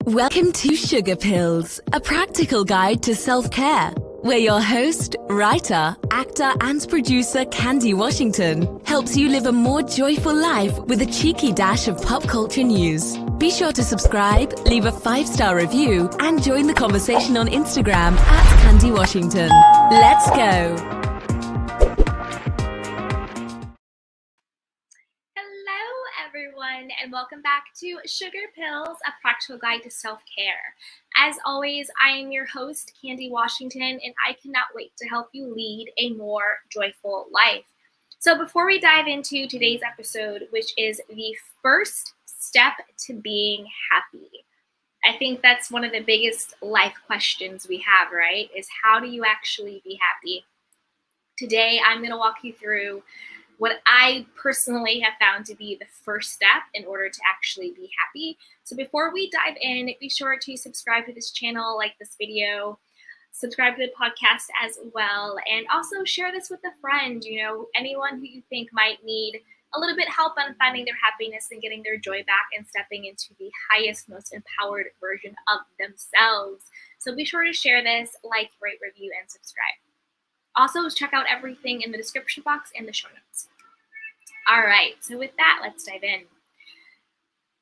Welcome to Sugar Pills, a practical guide to self-care, where your host, writer, actor, and producer Candy Washington helps you live a more joyful life with a cheeky dash of pop culture news. Be sure to subscribe, leave a 5-star review, and join the conversation on Instagram at Candy Washington. Let's go! And welcome back to Sugar Pills, a practical guide to self-care. As always, I am your host, Candy Washington, and I cannot wait to help you lead a more joyful life. So before we dive into today's episode, which is the first step to being happy, I think that's one of the biggest life questions we have, right? Is how do you actually be happy? Today, I'm going to walk you through what I personally have found to be the first step in order to actually be happy. So before we dive in, be sure to subscribe to this channel, like this video, subscribe to the podcast as well, and also share this with a friend, anyone who you think might need a little bit help on finding their happiness and getting their joy back and stepping into the highest, most empowered version of themselves. So be sure to share this, like, rate, review, and subscribe. Also, check out everything in the description box and the show notes. All right, so with that, let's dive in.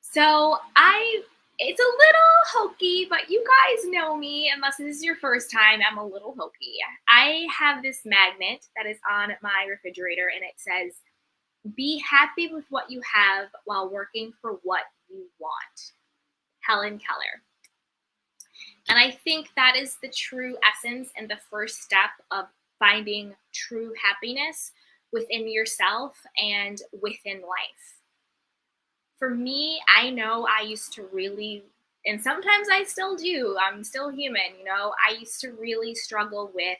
So it's a little hokey, but you guys know me, unless this is your first time, I'm a little hokey. I have this magnet that is on my refrigerator, and it says, "Be happy with what you have while working for what you want." Helen Keller. And I think that is the true essence and the first step of finding true happiness within yourself and within life. For me, I know I used to really, and sometimes I still do, I'm still human, I used to really struggle with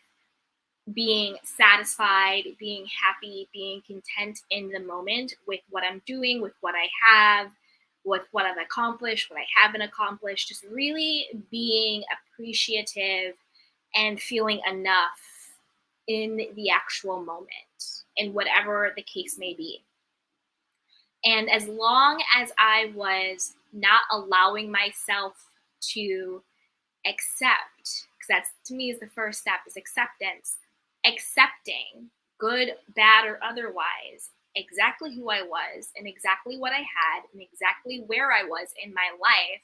being satisfied, being happy, being content in the moment with what I'm doing, with what I have, with what I've accomplished, what I haven't accomplished, just really being appreciative and feeling enough in the actual moment, in whatever the case may be. And as long as I was not allowing myself to accept, because that's, to me, is the first step, is acceptance, accepting, good, bad, or otherwise, exactly who I was and exactly what I had and exactly where I was in my life,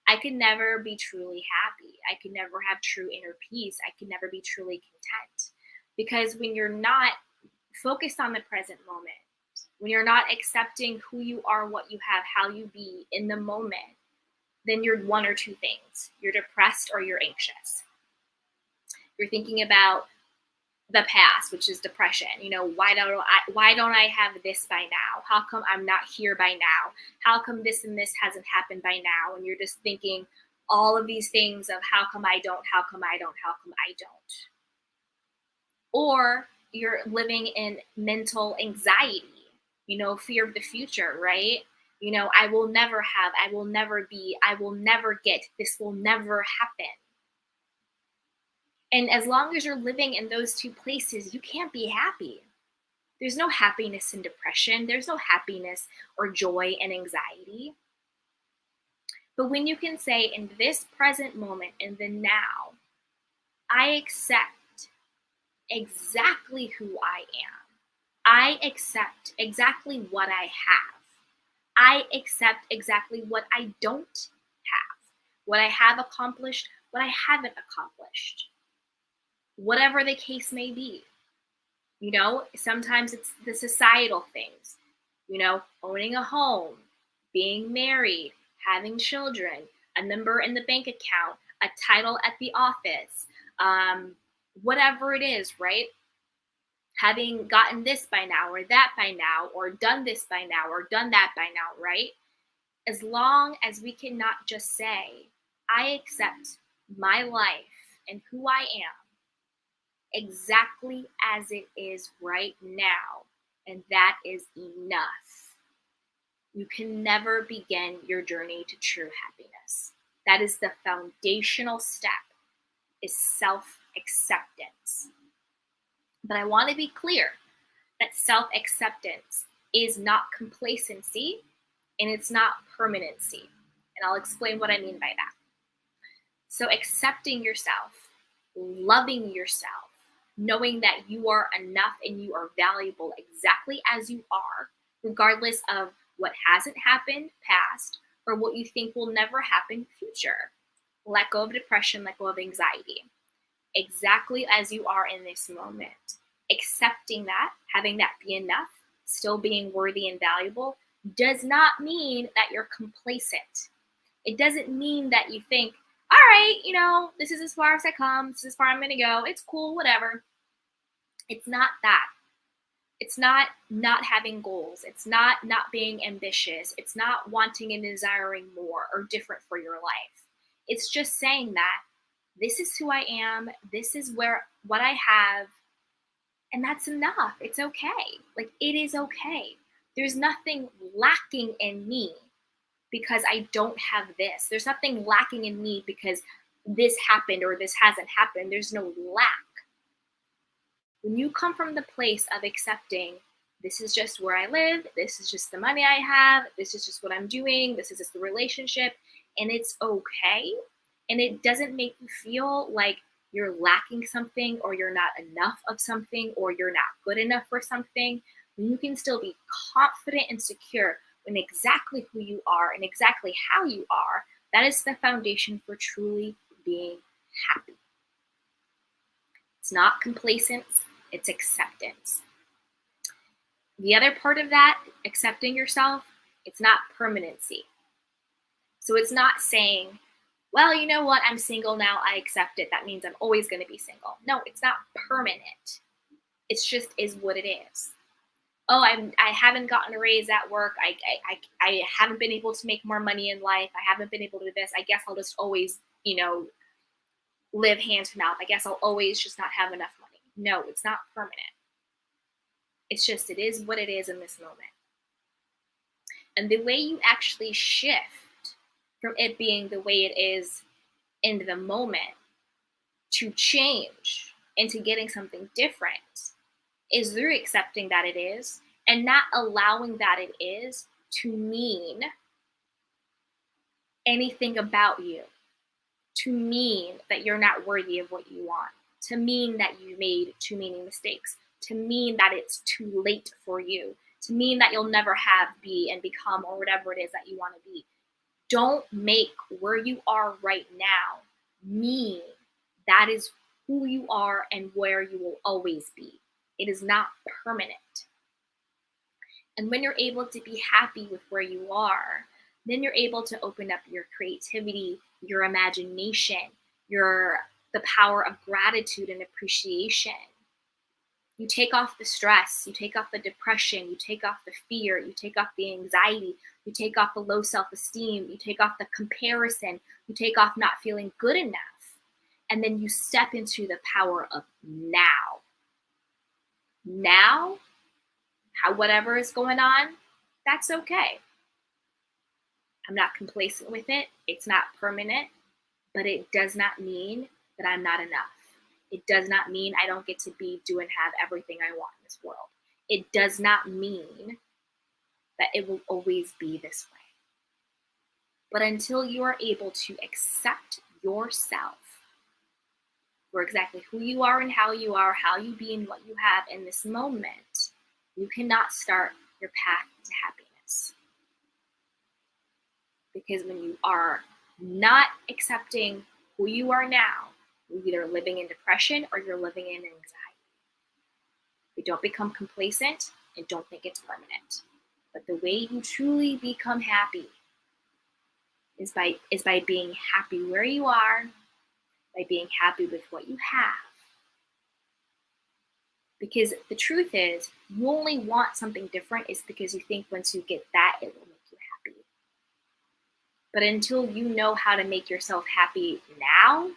I could never be truly happy. I could never have true inner peace. I could never be truly content. Because when you're not focused on the present moment, when you're not accepting who you are, what you have, how you be in the moment, then you're one or two things. You're depressed or you're anxious. You're thinking about the past, which is depression. Why don't I have this by now? How come I'm not here by now? How come this and this hasn't happened by now? And you're just thinking all of these things of how come I don't, how come I don't, how come I don't. Or you're living in mental anxiety, fear of the future, right? I will never have, I will never be, I will never get, this will never happen. And as long as you're living in those two places, you can't be happy. There's no happiness in depression. There's no happiness or joy in anxiety. But when you can say, in this present moment, in the now, I accept exactly who I am. I accept exactly what I have. I accept exactly what I don't have, what I have accomplished, what I haven't accomplished, whatever the case may be. Sometimes it's the societal things, owning a home, being married, having children, a number in the bank account, a title at the office, whatever it is, right? Having gotten this by now or that by now, or done this by now or done that by now, right? As long as we cannot just say, I accept my life and who I am exactly as it is right now, and that is enough, you can never begin your journey to true happiness. That is the foundational step, is self-acceptance. But I want to be clear that self-acceptance is not complacency and it's not permanency. And I'll explain what I mean by that. So accepting yourself, loving yourself, knowing that you are enough and you are valuable exactly as you are, regardless of what hasn't happened past or what you think will never happen future. Let go of depression, let go of anxiety, exactly as you are in this moment. Accepting that, having that be enough, still being worthy and valuable, does not mean that you're complacent. It doesn't mean that you think, all right, this is as far as I come, this is as far I'm going to go, it's cool, whatever. It's not that. It's not having goals. It's not being ambitious. It's not wanting and desiring more or different for your life. It's just saying that this is who I am, this is what I have, and that's enough. It's okay. Like, it is okay. There's nothing lacking in me because I don't have this. There's nothing lacking in me because this happened or this hasn't happened. There's no lack. When you come from the place of accepting, this is just where I live, this is just the money I have, this is just what I'm doing, this is just the relationship, and it's okay, and it doesn't make you feel like you're lacking something or you're not enough of something or you're not good enough for something, when you can still be confident and secure in exactly who you are and exactly how you are, that is the foundation for truly being happy. It's not complacence, it's acceptance. The other part of that, accepting yourself, it's not permanency. So it's not saying, well, you know what, I'm single now, I accept it. That means I'm always going to be single. No, it's not permanent. It's just is what it is. Oh, I haven't gotten a raise at work. I haven't been able to make more money in life. I haven't been able to do this. I guess I'll just always, live hand to mouth. I guess I'll always just not have enough money. No, it's not permanent. It's just, it is what it is in this moment. And the way you actually shift from it being the way it is in the moment to change into getting something different is through accepting that it is and not allowing that it is to mean anything about you, to mean that you're not worthy of what you want, to mean that you made too many mistakes, to mean that it's too late for you, to mean that you'll never have, be, and become, or whatever it is that you want to be. Don't make where you are right now mean that is who you are and where you will always be. It is not permanent. And when you're able to be happy with where you are, then you're able to open up your creativity, your imagination, the power of gratitude and appreciation. You take off the stress, you take off the depression, you take off the fear, you take off the anxiety, you take off the low self-esteem, you take off the comparison, you take off not feeling good enough. And then you step into the power of now. Now, whatever is going on, that's okay. I'm not complacent with it. It's not permanent, but it does not mean that I'm not enough. It does not mean I don't get to be, do, and have everything I want in this world. It does not mean that it will always be this way. But until you are able to accept yourself for exactly who you are and how you are, how you be and what you have in this moment, you cannot start your path to happiness. Because when you are not accepting who you are now, you're either living in depression or you're living in anxiety. You don't become complacent and don't think it's permanent. But the way you truly become happy is by being happy where you are, by being happy with what you have. Because the truth is, you only want something different is because you think once you get that, it will make you happy. But until you know how to make yourself happy now,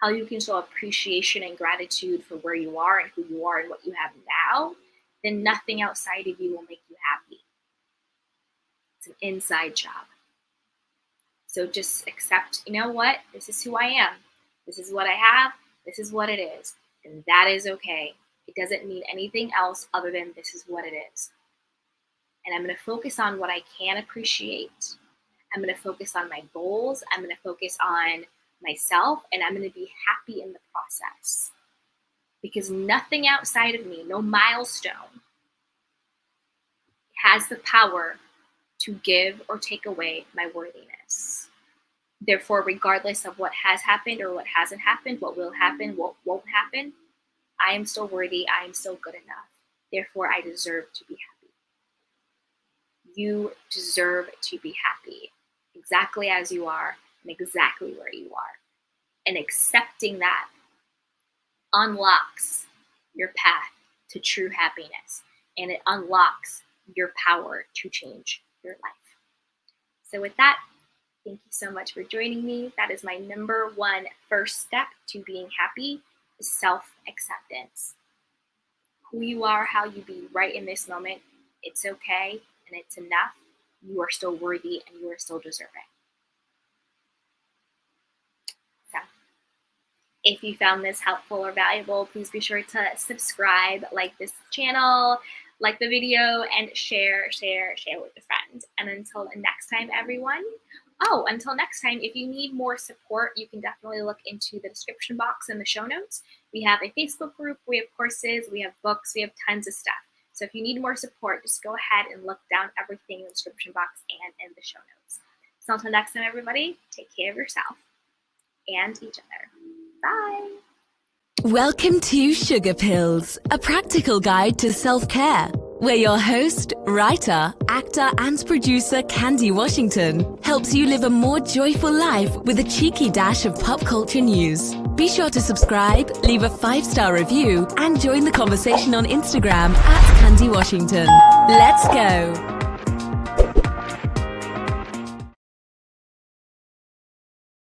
how you can show appreciation and gratitude for where you are and who you are and what you have now, then nothing outside of you will make you happy. It's an inside job. So just accept, you know what? This is who I am. This is what I have. This is what it is. And that is okay. It doesn't mean anything else other than this is what it is. And I'm going to focus on what I can appreciate. I'm going to focus on my goals. I'm going to focus on myself, and I'm going to be happy in the process. Because nothing outside of me, no milestone, has the power to give or take away my worthiness. Therefore, regardless of what has happened or what hasn't happened, what will happen, what won't happen, I am still worthy, I am still good enough. Therefore, I deserve to be happy. You deserve to be happy, exactly as you are and exactly where you are. And accepting that unlocks your path to true happiness, and it unlocks your power to change your life. So with that, thank you so much for joining me. That is my number one first step to being happy, is self-acceptance. Who you are, how you be right in this moment, it's okay and it's enough. You are still worthy and you are still deserving. So, if you found this helpful or valuable, please be sure to subscribe, like this channel, like the video, and share with your friends. And until next time, everyone. Until next time, if you need more support, you can definitely look into the description box and the show notes. We have a Facebook group, we have courses, we have books, we have tons of stuff. So if you need more support, just go ahead and look down everything in the description box and in the show notes. So until next time, everybody, take care of yourself and each other. Bye. Welcome to Sugar Pills, a practical guide to self-care, where your host, writer, actor, and producer Candy Washington helps you live a more joyful life with a cheeky dash of pop culture news. Be sure to subscribe, leave a 5-star review, and join the conversation on Instagram @Candy Washington. Let's go!